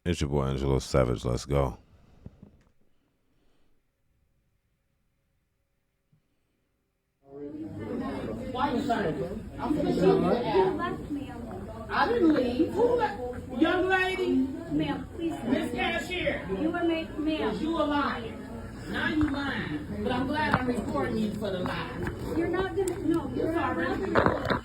It's your boy AngeloSavage. Let's go. Why you saying? I'm gonna show you the app. Left, ma'am. I didn't leave. Who left? Young lady, Ma'am, please. Miss Cashier, You were made, was ma'am. you a liar? Now you lying. But I'm glad I'm recording you for the lie. You're not gonna. No, you're It's not already gonna.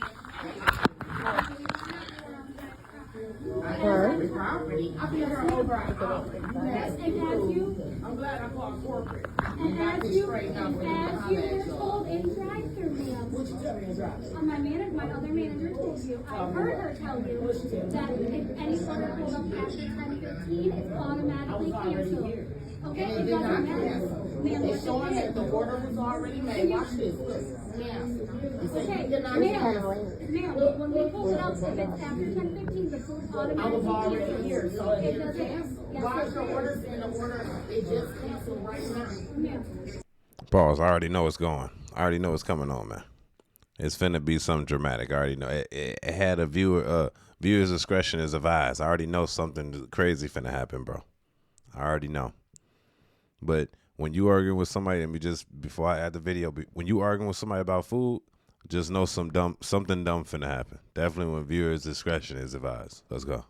I heard the property. I've been here over an hour. And as you, I'm glad I called corporate. You and got as this you, straightened out when you as holler you at were y'all. told in drive-through, ma'am. What you tell me in drive? My other manager told you. I heard her tell you that if any order pulled up after 10:15, it's automatically canceled. Okay, And it it did not doesn't matter. cancel. Ma'am, It's showing that the order was already made. Watch this. Ma'am. It said you did not cancel. Ma'am, when we pull it up, if it's after 10:15, the food I automatically was already cancels. here, so it It didn't doesn't. cancel. Yes, Why it is the did. order in the order? It just canceled right now. Ma'am. Pause. I already know it's going. I already know it's coming on, man. It's finna be something dramatic. I already know. It had a viewer's discretion is advised. I already know something crazy finna happen, bro. I already know. But when you arguing with somebody, and before I add the video, when you arguing with somebody about food, just know something dumb finna happen. Definitely when viewers' discretion is advised. Let's go.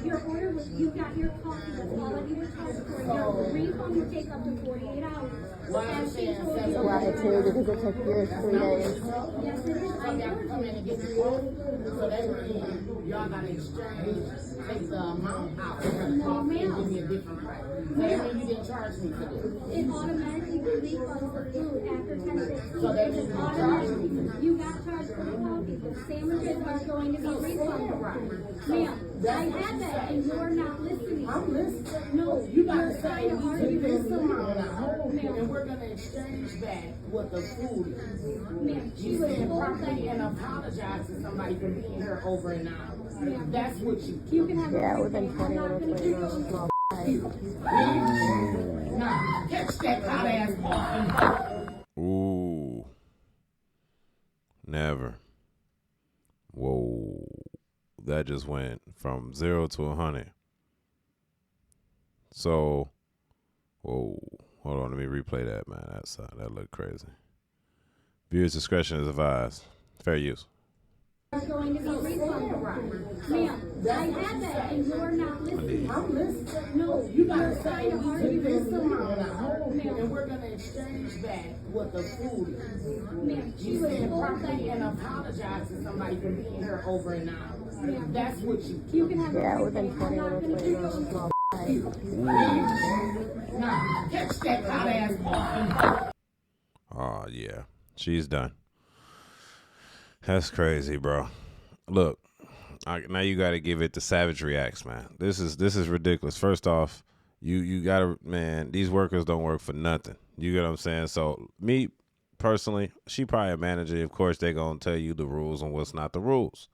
Your order was, you got your coffee, that's all that you were charged for. Your refund would take up to 48 hours. Why I'm As she saying told seven you. Why too? Because it took yours 3 days. Yes, it is. I Some y'all heard come you. in and get the quote, so that means y'all gotta exchange, take the amount out, and the coffee and give me a different price. So that means you didn't charge me for this. It automatically refunds the food after 10:15. So that It means is you charged me. automatic. You got charged for the coffee. The sandwiches are going to be refunded. Ma'am, I had that and you're not listening. I'm listening. No, You gotta you're say, trying to we argue take with this amount someone. out, and Ma'am, we're gonna exchange back what the food is. ma'am, she You was stand told properly and that apologize to somebody for being here over an hour. Ma'am. That's what you do. you can have Yeah, a within refund. 20 I'm not minutes gonna later, do small Nah, catch that hot ass coffee. Ooh. Never. Whoa. That just went from 0 to 100. So, whoa. Hold on, let me replay that, man. That looked crazy. Viewers' discretion is advised. Fair use. going to be refunded. Ma'am, I had that and you're not listening. I'm listening. No, You gotta you're say, trying to we argue take with this someone. amount out, Ma'am. and we're gonna exchange back what the food is. Ma'am, she You was stand told properly and that. apologize to somebody for being here over an hour. Ma'am. That's what you do. You can have Yeah, a within refund. 20 I'm not minutes gonna later, do small Nah, catch that hot ass coffee. Oh, yeah. She's done. That's crazy, bro. Look, now you got to give it the Savage reacts, man. This is ridiculous. First off, you got to, man, these workers don't work for nothing. You get what I'm saying? So me personally, she probably a manager. Of course, they're going to tell you the rules and what's not the rules.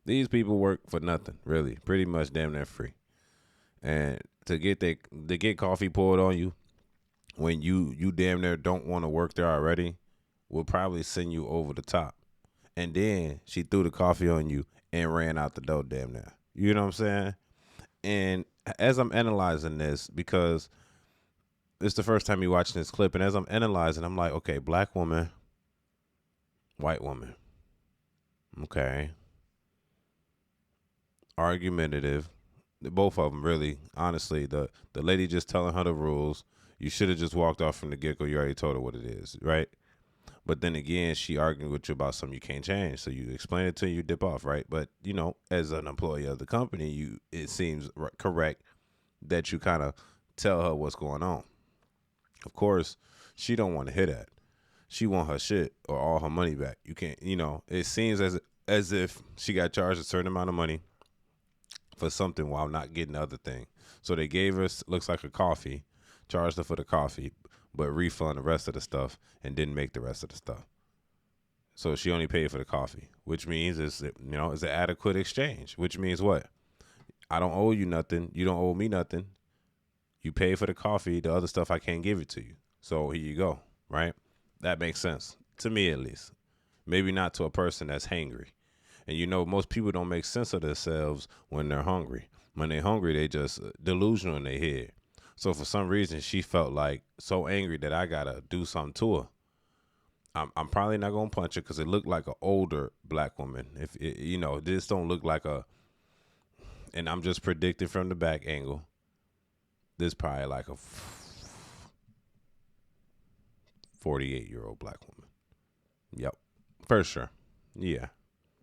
These people work for nothing, really. Pretty much damn near free. And to get coffee poured on you when you damn near don't want to work there already will probably send you over the top. And then she threw the coffee on you and ran out the door damn near. You know what I'm saying? And as I'm analyzing this, because it's the first time you watching this clip, and as I'm analyzing, I'm like, okay, black woman, white woman. Okay. Argumentative. Both of them, really. Honestly, the lady just telling her the rules. You should have just walked off from the get-go. You already told her what it is, right? But then again, she arguing with you about something you can't change. So you explain it to her, you dip off, right? But, you know, as an employee of the company, it seems correct that you kind of tell her what's going on. Of course, she don't want to hear that. She want her shit or all her money back. You can't, you know, it seems as if she got charged a certain amount of money for something while not getting the other thing. So they gave her, looks like a coffee, charged her for the coffee, but refund the rest of the stuff and didn't make the rest of the stuff. So she only paid for the coffee, which means it's an adequate exchange, which means what? I don't owe you nothing. You don't owe me nothing. You pay for the coffee. The other stuff, I can't give it to you. So here you go, right? That makes sense, to me at least. Maybe not to a person that's hangry. And you know, most people don't make sense of themselves when they're hungry. When they're hungry, they just delusional in their head. So for some reason, she felt like so angry that I gotta do something to her. I'm probably not gonna punch her because it looked like an older black woman. If it, you know, this don't look like a, and I'm just predicting from the back angle. This probably like a 48-year-old black woman. Yep, for sure. Yeah,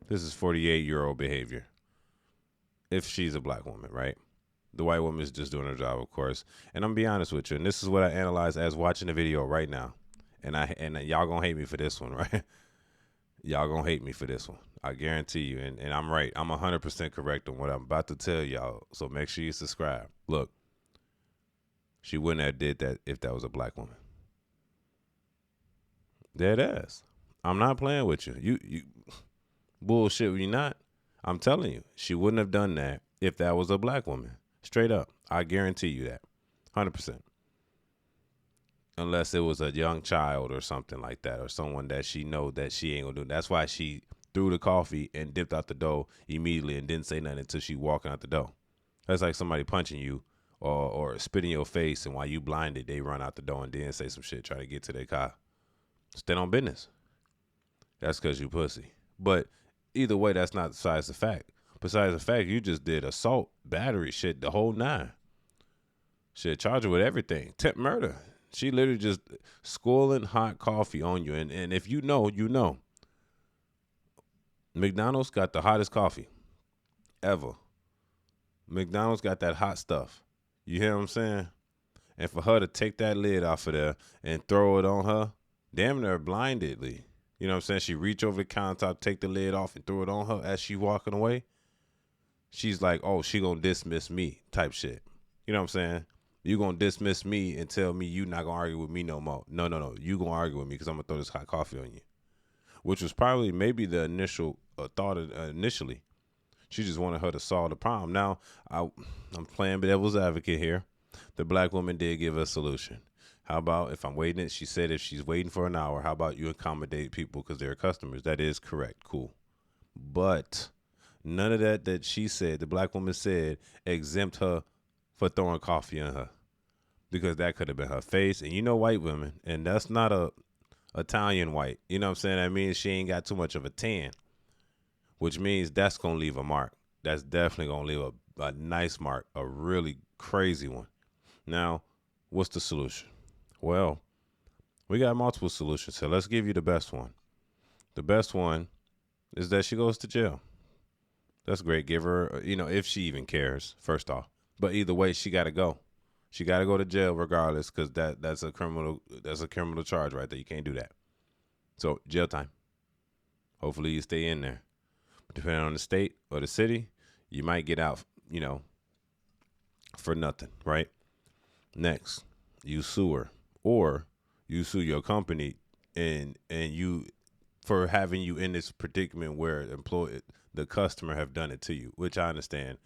this is 48-year-old behavior. If she's a black woman, right? The white woman is just doing her job, of course. And I'm gonna be honest with you, and this is what I analyze as watching the video right now. And y'all gonna hate me for this one, right? Y'all gonna hate me for this one. I guarantee you. And I'm right. I'm 100% correct on what I'm about to tell y'all. So make sure you subscribe. Look, she wouldn't have did that if that was a black woman. Dead ass. I'm not playing with you. You bullshit. You not. I'm telling you, she wouldn't have done that if that was a black woman. Straight up. I guarantee you that. 100%. Unless it was a young child or something like that, or someone that she know that she ain't gonna do. That's why she threw the coffee and dipped out the door immediately and didn't say nothing until she walking out the door. That's like somebody punching you or spit in your face, and while you blinded, they run out the door and then say some shit trying to get to their car. Stand on business. That's because you pussy. But either way, that's not besides the fact. Besides the fact, you just did assault, battery, shit, the whole nine. Shit, charge her with everything. Temp murder. She literally just squirreling hot coffee on you. And if you know, you know. McDonald's got the hottest coffee ever. McDonald's got that hot stuff. You hear what I'm saying? And for her to take that lid off of there and throw it on her, damn near blindedly. You know what I'm saying? She reach over the countertop, take the lid off, and throw it on her as she walking away. She's like, oh, she gonna dismiss me type shit. You know what I'm saying? You gonna dismiss me and tell me you not gonna argue with me no more. No. You gonna argue with me because I'm gonna throw this hot coffee on you. Which was probably maybe the initial thought initially. She just wanted her to solve the problem. Now, I'm playing devil's advocate here. The black woman did give a solution. How about if I'm waiting? She said if she's waiting for an hour, how about you accommodate people because they're customers? That is correct. Cool. But none of that she said, the black woman said, exempt her for throwing coffee on her. Because that could have been her face. And you know white women, and that's not a Italian white. You know what I'm saying? That means she ain't got too much of a tan. Which means that's going to leave a mark. That's definitely going to leave a nice mark. A really crazy one. Now, what's the solution? Well, we got multiple solutions. So let's give you the best one. The best one is that she goes to jail. That's great. Give her, if she even cares, first off. But either way, she got to go. She got to go to jail regardless because that's a criminal charge right there. You can't do that. So jail time. Hopefully you stay in there. But depending on the state or the city, you might get out, for nothing, right? Next, you sue her or you sue your company and you for having you in this predicament where the customer have done it to you, which I understand.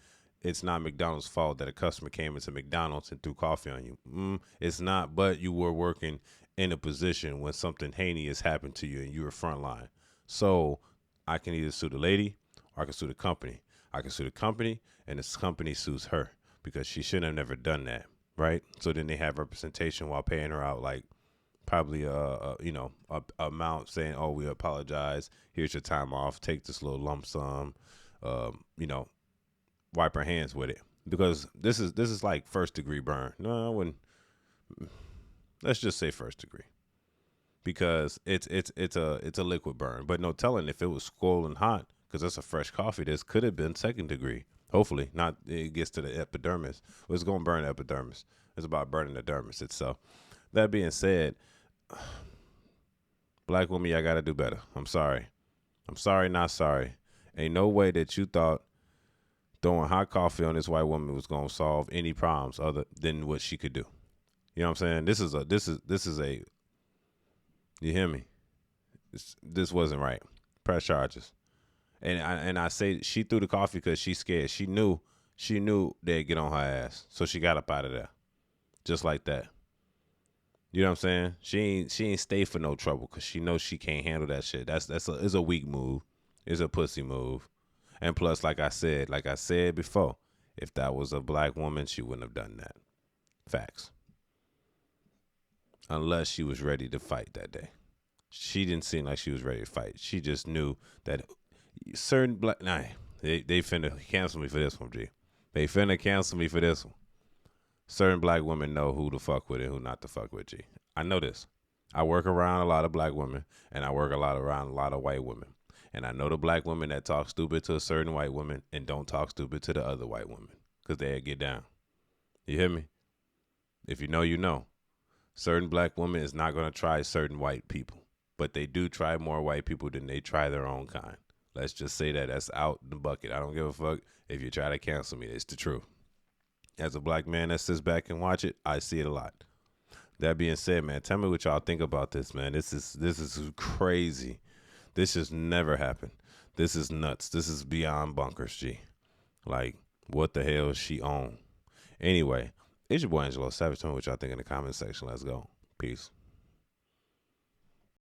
It's not McDonald's fault that a customer came into McDonald's and threw coffee on you. It's not, but you were working in a position when something heinous happened to you and you were frontline. So I can either sue the lady or I can sue the company. I can sue the company and this company sues her because she shouldn't have never done that, right? So then they have representation while paying her out like probably a amount saying, oh, we apologize. Here's your time off. Take this little lump sum, wipe her hands with it because this is like first degree burn. No, I wouldn't. Let's just say first degree because it's a liquid burn. But no telling if it was scalding hot because that's a fresh coffee. This could have been second degree. Hopefully not. It gets to the epidermis. It's going to burn the epidermis. It's about burning the dermis itself. That being said, black woman, y'all got to do better. I'm sorry, not sorry. Ain't no way that you thought throwing hot coffee on this white woman was going to solve any problems other than what she could do. You know what I'm saying? This is a, you hear me? This wasn't right. Press charges. And I say she threw the coffee because she's scared. She knew they'd get on her ass. So she got up out of there. Just like that. You know what I'm saying? She ain't stay for no trouble because she knows she can't handle that shit. It's a weak move. It's a pussy move. And plus, like I said before, if that was a black woman, she wouldn't have done that. Facts. Unless she was ready to fight that day. She didn't seem like she was ready to fight. She just knew that certain black... Nah, they finna cancel me for this one, G. They finna cancel me for this one. Certain black women know who to fuck with and who not to fuck with, G. I know this. I work around a lot of black women, and I work around a lot of white women. And I know the black women that talk stupid to a certain white woman and don't talk stupid to the other white woman because they get down. You hear me? If you know, you know. Certain black women is not going to try certain white people, but they do try more white people than they try their own kind. Let's just say that that's out the bucket. I don't give a fuck if you try to cancel me. It's the truth. As a black man that sits back and watch it, I see it a lot. That being said, man, tell me what y'all think about this, man. This is crazy. This has never happened. This is nuts. This is beyond bonkers, G. Like, what the hell is she on? Anyway, it's your boy AngeloSavage. Tell me what y'all think in the comment section. Let's go. Peace.